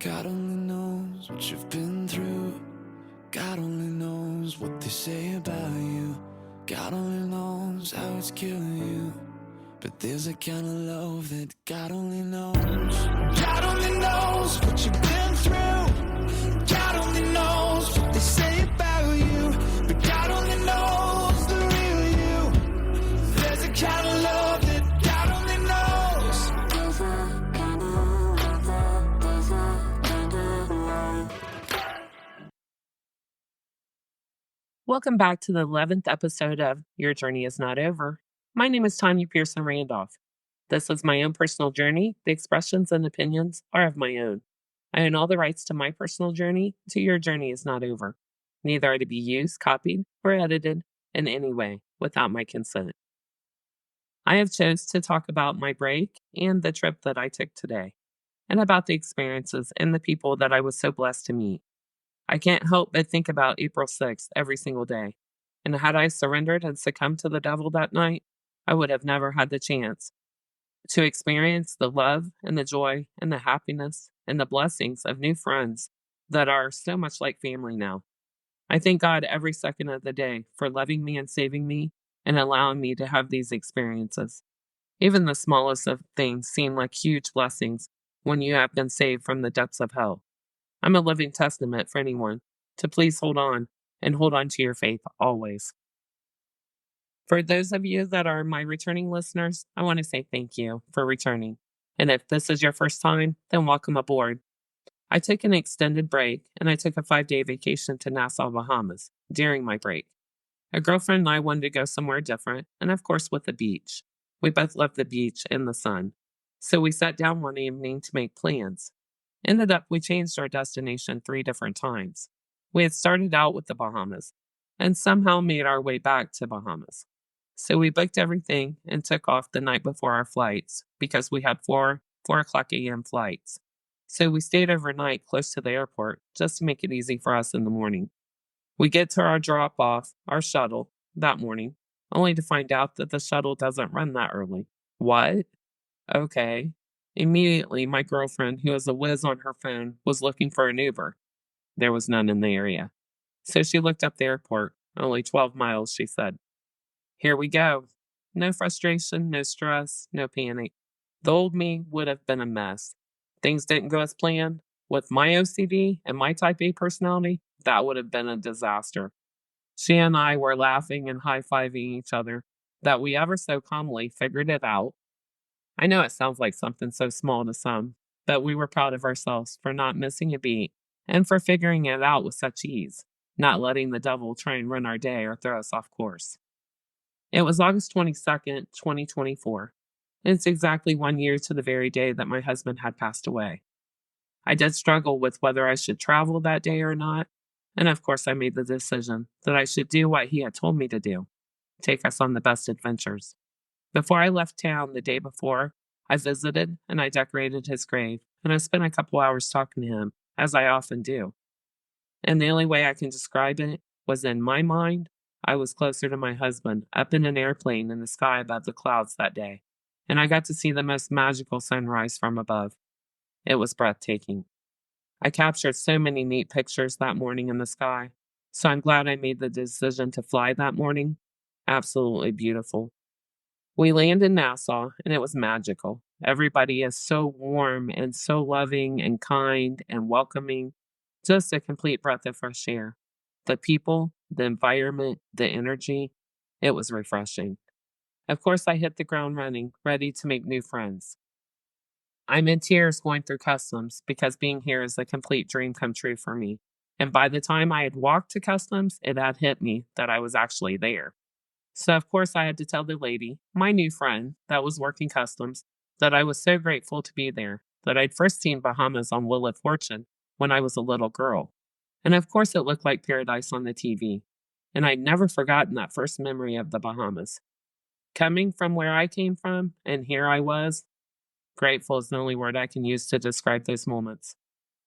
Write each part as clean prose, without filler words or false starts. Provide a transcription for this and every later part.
God only knows what you've been through. God only knows what they say about you. God only knows how it's killing you. But there's a kind of love that God only knows. God only knows what you've been through. God only knows what they say about you. But God only knows the real you. There's a kind of love that God only knows. Welcome back to the 11th episode of Your Journey Is Not Over. My name is Tanya Pearson Randolph. This is my own personal journey. The expressions and opinions are of my own. I own all the rights to my personal journey. Your journey is not over. Neither are to be used, copied, or edited in any way without my consent. I have chose to talk about my break and the trip that I took today, and about the experiences and the people that I was so blessed to meet. I can't help but think about April 6th every single day. And had I surrendered and succumbed to the devil that night, I would have never had the chance to experience the love and the joy and the happiness and the blessings of new friends that are so much like family now. I thank God every second of the day for loving me and saving me and allowing me to have these experiences. Even the smallest of things seem like huge blessings when you have been saved from the depths of hell. I'm a living testament for anyone to please hold on and hold on to your faith always. For those of you that are my returning listeners, I want to say thank you for returning. And if this is your first time, then welcome aboard. I took an extended break and I took a 5-day vacation to Nassau, Bahamas during my break. A girlfriend and I wanted to go somewhere different, and of course with the beach. We both love the beach and the sun. So we sat down one evening to make plans. Ended up we changed our destination 3 different times. We had started out with the Bahamas and somehow made our way back to Bahamas. So we booked everything and took off the night before our flights because we had 4 o'clock a.m. flights. So we stayed overnight close to the airport just to make it easy for us in the morning. We get to our drop off, our shuttle, that morning, only to find out that the shuttle doesn't run that early. What? Okay. Immediately, my girlfriend, who was a whiz on her phone, was looking for an Uber. There was none in the area. So she looked up the airport. Only 12 miles, she said. Here we go. No frustration, no stress, no panic. The old me would have been a mess. Things didn't go as planned. With my OCD and my type A personality, that would have been a disaster. She and I were laughing and high-fiving each other that we ever so calmly figured it out. I know it sounds like something so small to some, but we were proud of ourselves for not missing a beat and for figuring it out with such ease, not letting the devil try and run our day or throw us off course. It was August 22nd, 2024. And it's exactly 1 year to the very day that my husband had passed away. I did struggle with whether I should travel that day or not, and of course I made the decision that I should do what he had told me to do, take us on the best adventures. Before I left town the day before, I visited and I decorated his grave, and I spent a couple hours talking to him, as I often do. And the only way I can describe it was in my mind, I was closer to my husband up in an airplane in the sky above the clouds that day, and I got to see the most magical sunrise from above. It was breathtaking. I captured so many neat pictures that morning in the sky, so I'm glad I made the decision to fly that morning. Absolutely beautiful. We landed in Nassau, and it was magical. Everybody is so warm and so loving and kind and welcoming. Just a complete breath of fresh air. The people, the environment, the energy, it was refreshing. Of course, I hit the ground running, ready to make new friends. I'm in tears going through customs because being here is a complete dream come true for me. And by the time I had walked to customs, it had hit me that I was actually there. So, of course, I had to tell the lady, my new friend that was working customs, that I was so grateful to be there, that I'd first seen Bahamas on Wheel of Fortune when I was a little girl. And of course, it looked like paradise on the TV. And I'd never forgotten that first memory of the Bahamas. Coming from where I came from, and here I was, grateful is the only word I can use to describe those moments.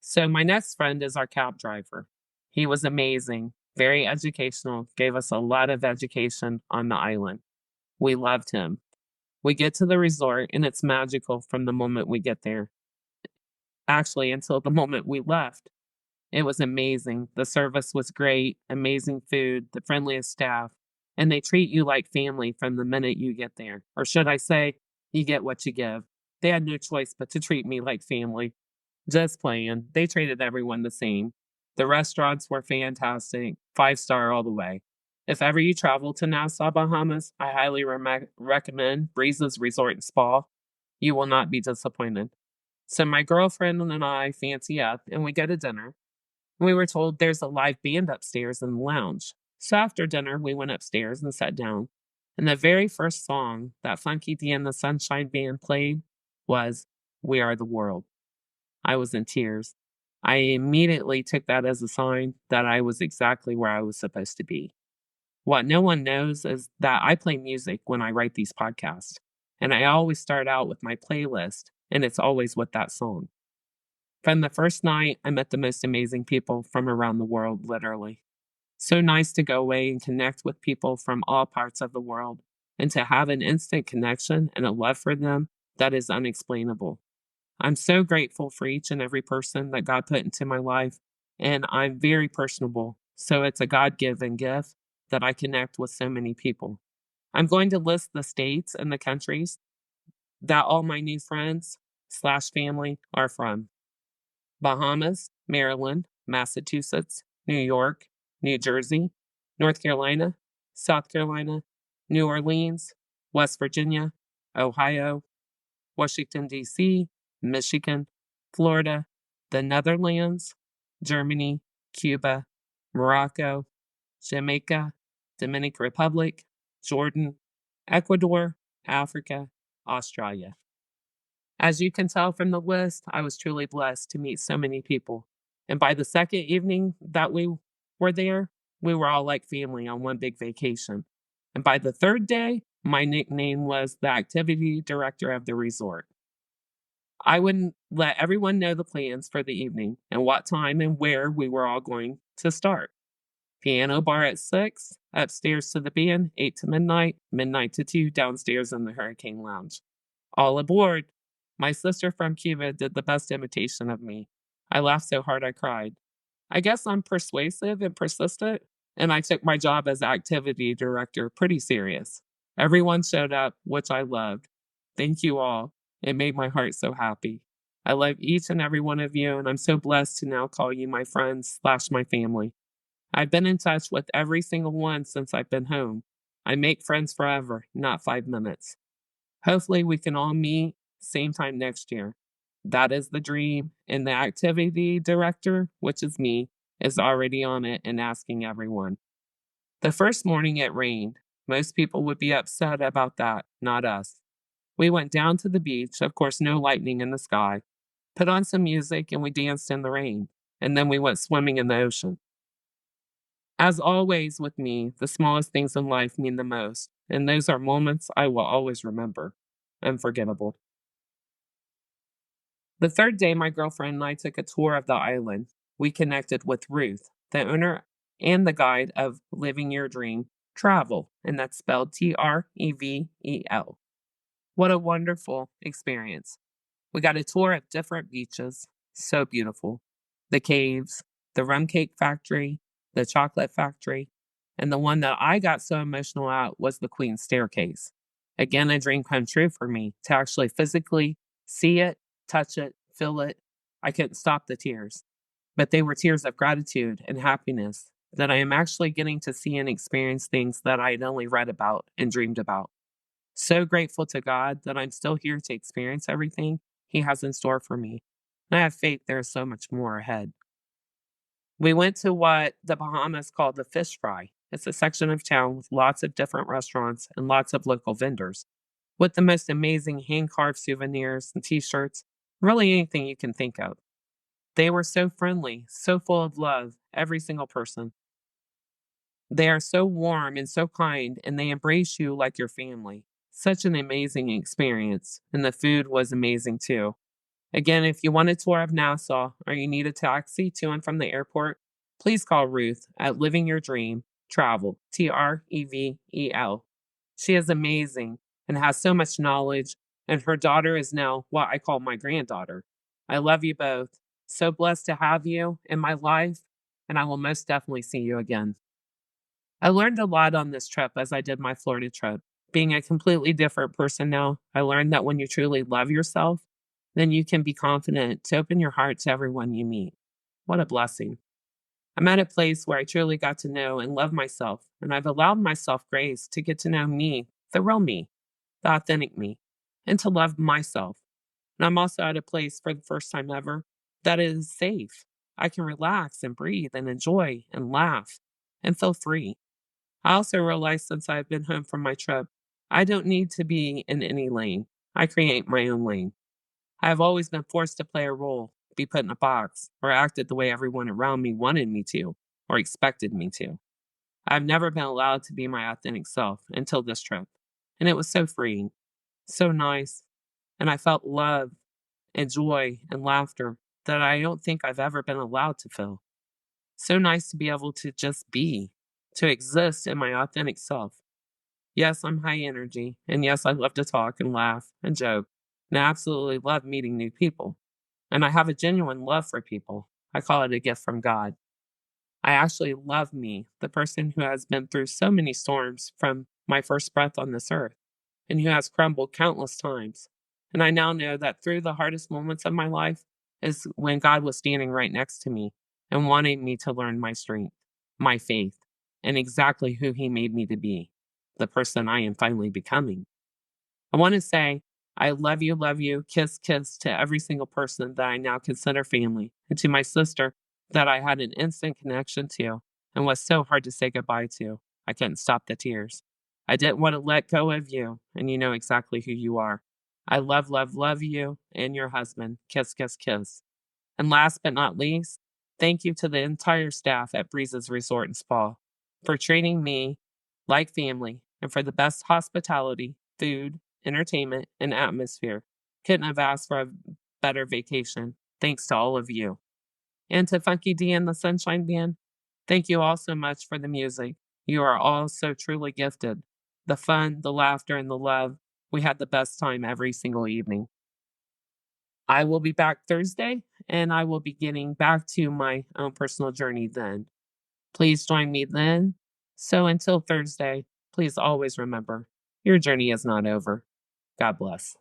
So, my next friend is our cab driver. He was amazing. Very educational, gave us a lot of education on the island. We loved him. We get to the resort and it's magical from the moment we get there. actually, until the moment we left. It was amazing. The service was great, amazing food, the friendliest staff, and they treat you like family from the minute you get there. Or should I say, you get what you give. They had no choice but to treat me like family. Just playing. They treated everyone the same. The restaurants were fantastic, 5-star all the way. If ever you travel to Nassau, Bahamas, I highly recommend Breeze's Resort and Spa. You will not be disappointed. So my girlfriend and I fancy up and we go to dinner. We were told there's a live band upstairs in the lounge. So after dinner, we went upstairs and sat down. And the very first song that Funky D and the Sunshine Band played was We Are the World. I was in tears. I immediately took that as a sign that I was exactly where I was supposed to be. What no one knows is that I play music when I write these podcasts, and I always start out with my playlist, and it's always with that song. From the first night, I met the most amazing people from around the world, literally. So nice to go away and connect with people from all parts of the world, and to have an instant connection and a love for them that is unexplainable. I'm so grateful for each and every person that God put into my life, and I'm very personable. So it's a God given gift that I connect with so many people. I'm going to list the states and the countries that all my new friends/ family are from: Bahamas, Maryland, Massachusetts, New York, New Jersey, North Carolina, South Carolina, New Orleans, West Virginia, Ohio, Washington, D.C., Michigan, Florida, the Netherlands, Germany, Cuba, Morocco, Jamaica, Dominican Republic, Jordan, Ecuador, Africa, Australia. As you can tell from the list, I was truly blessed to meet so many people. And by the second evening that we were there, we were all like family on one big vacation. And by the third day, my nickname was the activity director of the resort. I would let everyone know the plans for the evening and what time and where we were all going to start. Piano bar at 6, upstairs to the band, 8 to midnight, midnight to 2, downstairs in the Hurricane Lounge. All aboard. My sister from Cuba did the best imitation of me. I laughed so hard I cried. I guess I'm persuasive and persistent, and I took my job as activity director pretty serious. Everyone showed up, which I loved. Thank you all. It made my heart so happy. I love each and every one of you, and I'm so blessed to now call you my friends/my family. I've been in touch with every single one since I've been home. I make friends forever, not 5 minutes. Hopefully, we can all meet same time next year. That is the dream, and the activity director, which is me, is already on it and asking everyone. The first morning it rained. Most people would be upset about that, not us. We went down to the beach, of course, no lightning in the sky, put on some music, and we danced in the rain. And then we went swimming in the ocean. As always with me, the smallest things in life mean the most, and those are moments I will always remember. Unforgettable. The third day, my girlfriend and I took a tour of the island. We connected with Ruth, the owner and the guide of Living Your Dream Travel, and that's spelled Trevel. What a wonderful experience. We got a tour of different beaches, so beautiful. The caves, the rum cake factory, the chocolate factory, and the one that I got so emotional at was the Queen's Staircase. Again, a dream come true for me to actually physically see it, touch it, feel it. I couldn't stop the tears, but they were tears of gratitude and happiness that I am actually getting to see and experience things that I had only read about and dreamed about. So grateful to God that I'm still here to experience everything He has in store for me. And I have faith there is so much more ahead. We went to what the Bahamas call the Fish Fry. It's a section of town with lots of different restaurants and lots of local vendors with the most amazing hand carved souvenirs and t shirts, really anything you can think of. They were so friendly, so full of love, every single person. They are so warm and so kind, and they embrace you like your family. Such an amazing experience, and the food was amazing too. Again, if you want a tour of Nassau or you need a taxi to and from the airport, please call Ruth at Living Your Dream Travel, Trevel. She is amazing and has so much knowledge, and her daughter is now what I call my granddaughter. I love you both. So blessed to have you in my life, and I will most definitely see you again. I learned a lot on this trip as I did my Florida trip. Being a completely different person now, I learned that when you truly love yourself, then you can be confident to open your heart to everyone you meet. What a blessing. I'm at a place where I truly got to know and love myself, and I've allowed myself grace to get to know me, the real me, the authentic me, and to love myself. And I'm also at a place for the first time ever that is safe. I can relax and breathe and enjoy and laugh and feel free. I also realized since I've been home from my trip, I don't need to be in any lane. I create my own lane. I have always been forced to play a role, be put in a box, or acted the way everyone around me wanted me to or expected me to. I've never been allowed to be my authentic self until this trip. And it was so freeing, so nice, and I felt love and joy and laughter that I don't think I've ever been allowed to feel. So nice to be able to just be, to exist in my authentic self. Yes, I'm high energy, and yes, I love to talk and laugh and joke, and I absolutely love meeting new people. And I have a genuine love for people. I call it a gift from God. I actually love me, the person who has been through so many storms from my first breath on this earth, and who has crumbled countless times. And I now know that through the hardest moments of my life is when God was standing right next to me and wanting me to learn my strength, my faith, and exactly who He made me to be, the person I am finally becoming. I want to say, I love you, kiss, kiss to every single person that I now consider family, and to my sister that I had an instant connection to and was so hard to say goodbye to. I couldn't stop the tears. I didn't want to let go of you, and you know exactly who you are. I love you and your husband. Kiss, kiss, kiss. And last but not least, thank you to the entire staff at Breezes Resort and Spa for treating me like family and for the best hospitality, food, entertainment, and atmosphere. Couldn't have asked for a better vacation. Thanks to all of you. And to Funky D and the Sunshine Band, thank you all so much for the music. You are all so truly gifted. The fun, the laughter, and the love. We had the best time every single evening. I will be back Thursday, and I will be getting back to my own personal journey then. Please join me then. So until Thursday, please always remember your journey is not over. God bless.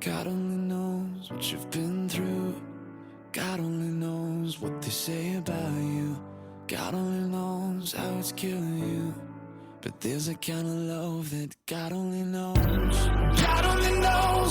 God only knows what you've been through. God only knows what they say about you. God only knows how it's killing you. But there's a kind of love that God only knows. God only knows.